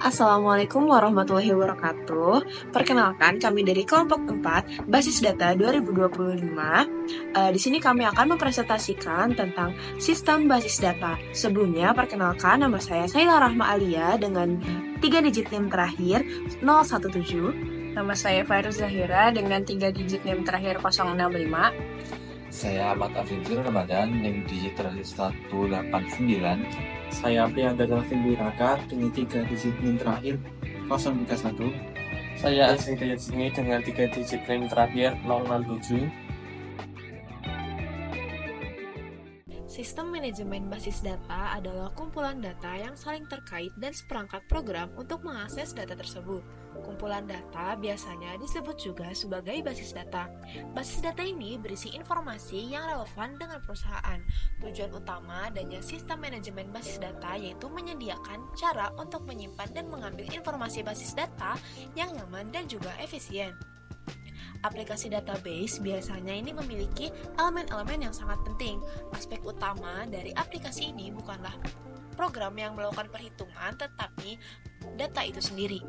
Assalamualaikum warahmatullahi wabarakatuh. Perkenalkan, kami dari kelompok 4 Basis Data 2025. Di sini kami akan mempresentasikan tentang sistem basis data. Sebelumnya, perkenalkan, nama saya Saila Rahma Alia dengan 3 digit NIM terakhir 017. Nama saya Fairuz Zahira dengan 3 digit NIM terakhir 065. Saya Ahmad Afifur Ramadan dengan digit terakhir 189. Saya Prianda Davin Wiraka dengan 3 digit NIM terakhir 031. Saya Asri Dayasini dengan 3 digit NIM terakhir 067. Sistem manajemen basis data adalah kumpulan data yang saling terkait dan seperangkat program untuk mengakses data tersebut. Kumpulan data biasanya disebut juga sebagai basis data. Basis data ini berisi informasi yang relevan dengan perusahaan. Tujuan utama adanya sistem manajemen basis data yaitu menyediakan cara untuk menyimpan dan mengambil informasi basis data yang nyaman dan juga efisien. Aplikasi database biasanya ini memiliki elemen-elemen yang sangat penting. Aspek utama dari aplikasi ini bukanlah program yang melakukan perhitungan, tetapi data itu sendiri.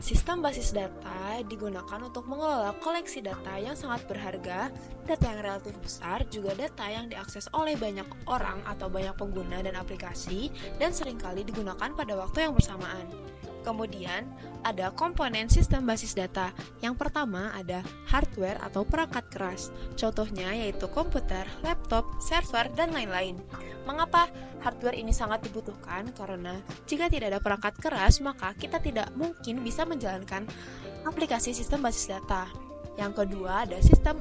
Sistem basis data digunakan untuk mengelola koleksi data yang sangat berharga, data yang relatif besar, juga data yang diakses oleh banyak orang atau banyak pengguna dan aplikasi, dan seringkali digunakan pada waktu yang bersamaan. Kemudian, ada komponen sistem basis data. Yang pertama ada hardware atau perangkat keras. Contohnya yaitu komputer, laptop, server, dan lain-lain. Mengapa hardware ini sangat dibutuhkan? Karena jika tidak ada perangkat keras, maka kita tidak mungkin bisa menjalankan aplikasi sistem basis data. Yang kedua ada sistem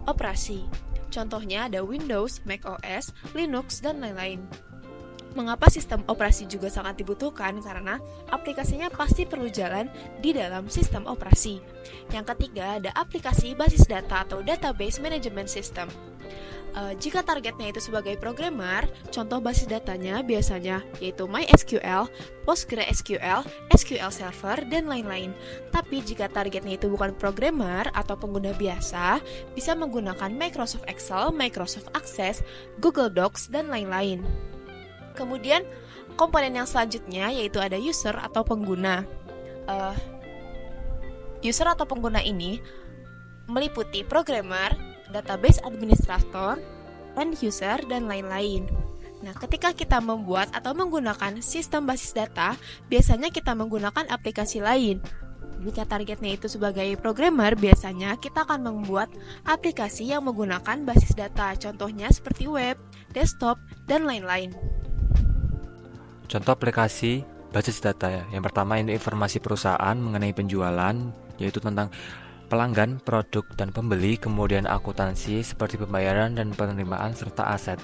operasi. Contohnya ada Windows, macOS, Linux, dan lain-lain. Mengapa sistem operasi juga sangat dibutuhkan? Karena aplikasinya pasti perlu jalan di dalam sistem operasi. Yang ketiga ada aplikasi basis data atau database management system. Jika targetnya itu sebagai programmer, contoh basis datanya biasanya yaitu MySQL, PostgreSQL, SQL Server, dan lain-lain. Tapi jika targetnya itu bukan programmer atau pengguna biasa, bisa menggunakan Microsoft Excel, Microsoft Access, Google Docs, dan lain-lain. Kemudian komponen yang selanjutnya yaitu ada user atau pengguna. User atau pengguna ini meliputi programmer, database administrator, end user, dan lain-lain. Nah, ketika kita membuat atau menggunakan sistem basis data, biasanya kita menggunakan aplikasi lain. Jika targetnya itu sebagai programmer, biasanya kita akan membuat aplikasi yang menggunakan basis data. Contohnya seperti web, desktop, dan lain-lain. Contoh aplikasi basis data ya. Yang pertama ini informasi perusahaan mengenai penjualan, yaitu tentang pelanggan, produk, dan pembeli, kemudian akuntansi seperti pembayaran dan penerimaan serta aset.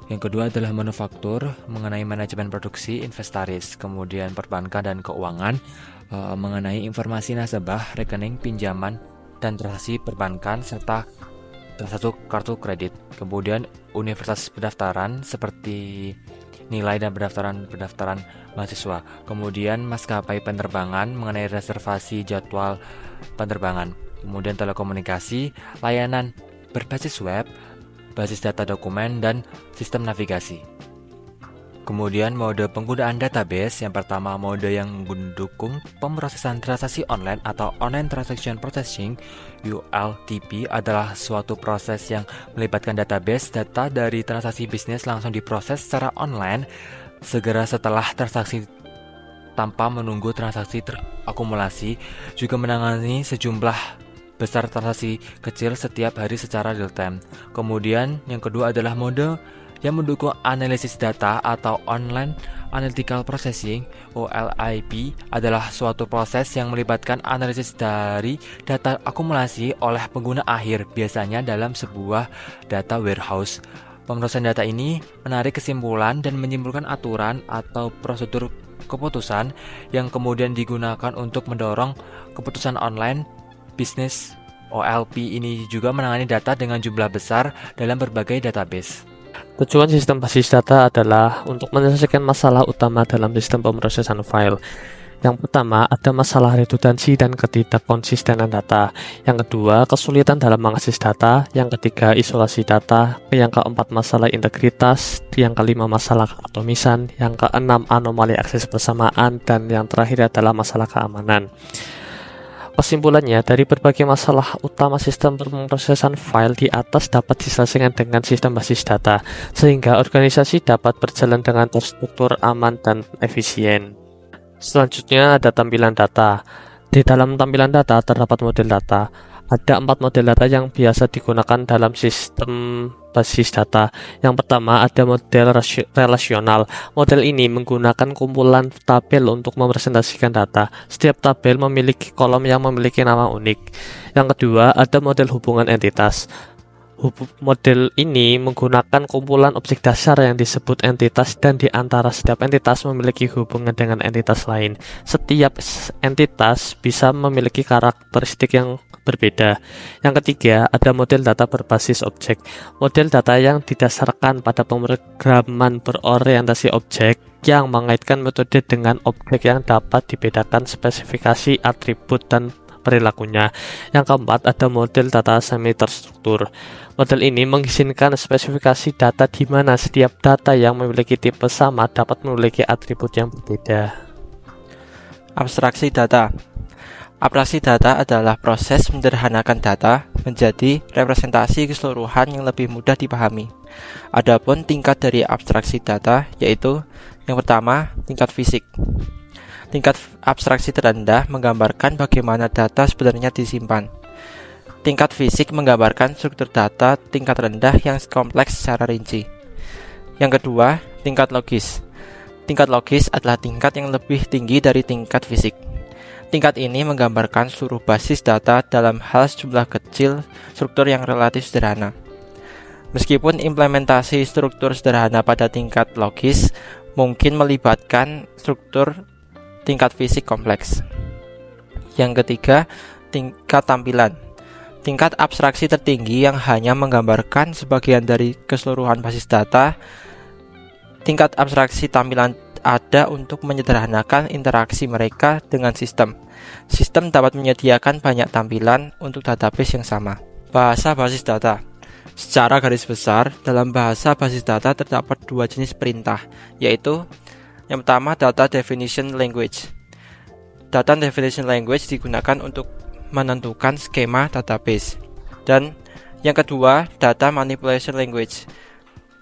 Yang kedua adalah manufaktur mengenai manajemen produksi, inventaris, kemudian perbankan dan keuangan mengenai informasi nasabah, rekening, pinjaman, dan transaksi perbankan serta transaksi kartu kredit. Kemudian universitas pendaftaran seperti nilai dan pendaftaran mahasiswa. Kemudian maskapai penerbangan mengenai reservasi jadwal penerbangan. Kemudian telekomunikasi, layanan berbasis web, basis data dokumen, dan sistem navigasi. Kemudian mode penggunaan database. Yang pertama mode yang mendukung pemrosesan transaksi online atau Online Transaction Processing (ULTP) adalah suatu proses yang melibatkan database data dari transaksi bisnis langsung diproses secara online segera setelah transaksi tanpa menunggu transaksi terakumulasi, juga menangani sejumlah besar transaksi kecil setiap hari secara real time. Kemudian yang kedua adalah mode yang mendukung analisis data atau Online Analytical Processing (OLIP) adalah suatu proses yang melibatkan analisis dari data akumulasi oleh pengguna akhir, biasanya dalam sebuah data warehouse. Pemrosesan data ini menarik kesimpulan dan menyimpulkan aturan atau prosedur keputusan yang kemudian digunakan untuk mendorong keputusan online bisnis. OLP ini juga menangani data dengan jumlah besar dalam berbagai database. Tujuan sistem basis data adalah untuk menyelesaikan masalah utama dalam sistem pemrosesan file. Yang pertama, ada masalah redundansi dan ketidakkonsistenan data. Yang kedua, kesulitan dalam mengakses data. Yang ketiga, isolasi data. Yang keempat, masalah integritas. Yang kelima, masalah keatomisan. Yang keenam, anomali akses bersamaan. Dan yang terakhir adalah masalah keamanan. Kesimpulannya, dari berbagai masalah utama sistem pemrosesan file di atas dapat diselesaikan dengan sistem basis data, sehingga organisasi dapat berjalan dengan terstruktur, aman, dan efisien. Selanjutnya ada tampilan data. Di dalam tampilan data terdapat model data. Ada 4 model data yang biasa digunakan dalam sistem basis data. Yang pertama ada model relasional. Model ini menggunakan kumpulan tabel untuk merepresentasikan data. Setiap tabel memiliki kolom yang memiliki nama unik. Yang kedua ada model hubungan entitas. Model ini menggunakan kumpulan objek dasar yang disebut entitas, dan di antara setiap entitas memiliki hubungan dengan entitas lain. Setiap entitas bisa memiliki karakteristik yang berbeda. Yang ketiga, ada model data berbasis objek. Model data yang didasarkan pada pemrograman berorientasi objek yang mengaitkan metode dengan objek yang dapat dibedakan spesifikasi, atribut, dan perilakunya. Yang keempat, ada model data semi terstruktur. Model ini mengizinkan spesifikasi data di mana setiap data yang memiliki tipe sama dapat memiliki atribut yang berbeda. Abstraksi data. Abstraksi data adalah proses menyederhanakan data menjadi representasi keseluruhan yang lebih mudah dipahami. Adapun tingkat dari abstraksi data yaitu yang pertama, tingkat fisik. Tingkat abstraksi terendah menggambarkan bagaimana data sebenarnya disimpan. Tingkat fisik menggambarkan struktur data tingkat rendah yang kompleks secara rinci. Yang kedua, tingkat logis. Tingkat logis adalah tingkat yang lebih tinggi dari tingkat fisik. Tingkat ini menggambarkan seluruh basis data dalam hal sejumlah kecil struktur yang relatif sederhana. Meskipun implementasi struktur sederhana pada tingkat logis mungkin melibatkan struktur tingkat fisik kompleks. Yang ketiga, tingkat tampilan. Tingkat abstraksi tertinggi yang hanya menggambarkan sebagian dari keseluruhan basis data. Tingkat abstraksi tampilan ada untuk menyederhanakan interaksi mereka dengan sistem. Sistem dapat menyediakan banyak tampilan untuk database yang sama. Bahasa basis data. Secara garis besar, dalam bahasa basis data terdapat 2 jenis perintah, yaitu yang pertama, data definition language. Data definition language digunakan untuk menentukan skema database. Dan yang kedua, data manipulation language,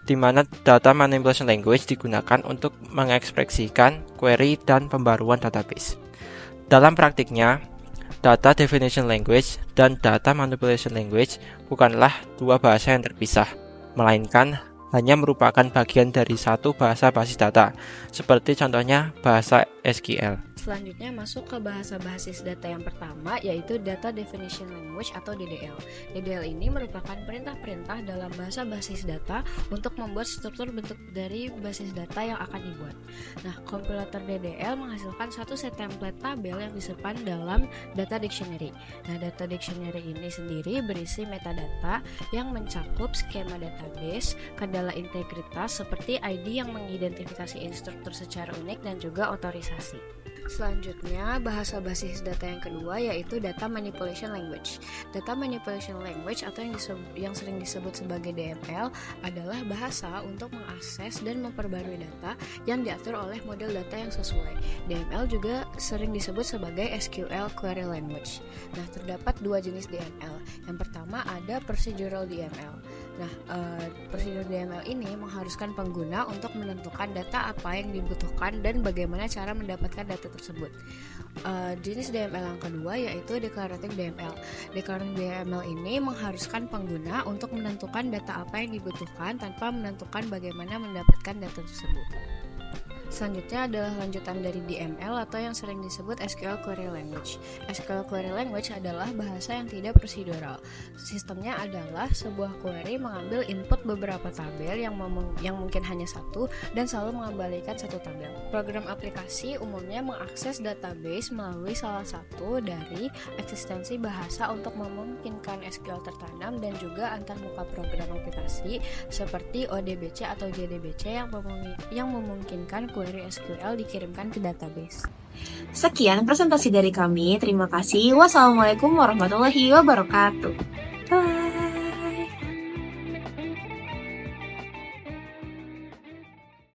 di mana data manipulation language digunakan untuk mengekspresikan query dan pembaruan database. Dalam praktiknya, data definition language dan data manipulation language bukanlah 2 bahasa yang terpisah, melainkan hanya merupakan bagian dari satu bahasa basis data, seperti contohnya bahasa SQL. Selanjutnya masuk ke bahasa basis data yang pertama, yaitu Data Definition Language atau DDL. DDL ini merupakan perintah-perintah dalam bahasa basis data untuk membuat struktur bentuk dari basis data yang akan dibuat. Nah, kompilator DDL menghasilkan satu set template tabel yang disimpan dalam data dictionary. Nah, data dictionary ini sendiri berisi metadata yang mencakup skema database, kendala integritas seperti ID yang mengidentifikasi instruktur secara unik, dan juga otorisasi. Selanjutnya, bahasa basis data yang kedua yaitu Data Manipulation Language. Data Manipulation Language atau yang sering disebut sebagai DML adalah bahasa untuk mengakses dan memperbarui data yang diatur oleh model data yang sesuai. DML juga sering disebut sebagai SQL Query Language. Nah, terdapat 2 jenis DML. Yang pertama ada Procedural DML. Nah, prosedur DML ini mengharuskan pengguna untuk menentukan data apa yang dibutuhkan dan bagaimana cara mendapatkan data tersebut. Jenis DML yang kedua yaitu Declarative DML. Declarative DML ini mengharuskan pengguna untuk menentukan data apa yang dibutuhkan tanpa menentukan bagaimana mendapatkan data tersebut. Selanjutnya adalah lanjutan dari DML atau yang sering disebut SQL Query Language. SQL Query Language adalah bahasa yang tidak prosedural. Sistemnya adalah sebuah query mengambil input beberapa tabel yang mungkin hanya satu dan selalu mengembalikan satu tabel. Program aplikasi umumnya mengakses database melalui salah satu dari eksistensi bahasa untuk memungkinkan SQL tertanam dan juga antarmuka program aplikasi seperti ODBC atau JDBC yang memungkinkan query SQL dikirimkan ke database. Sekian presentasi dari kami. Terima kasih. Wassalamualaikum warahmatullahi wabarakatuh.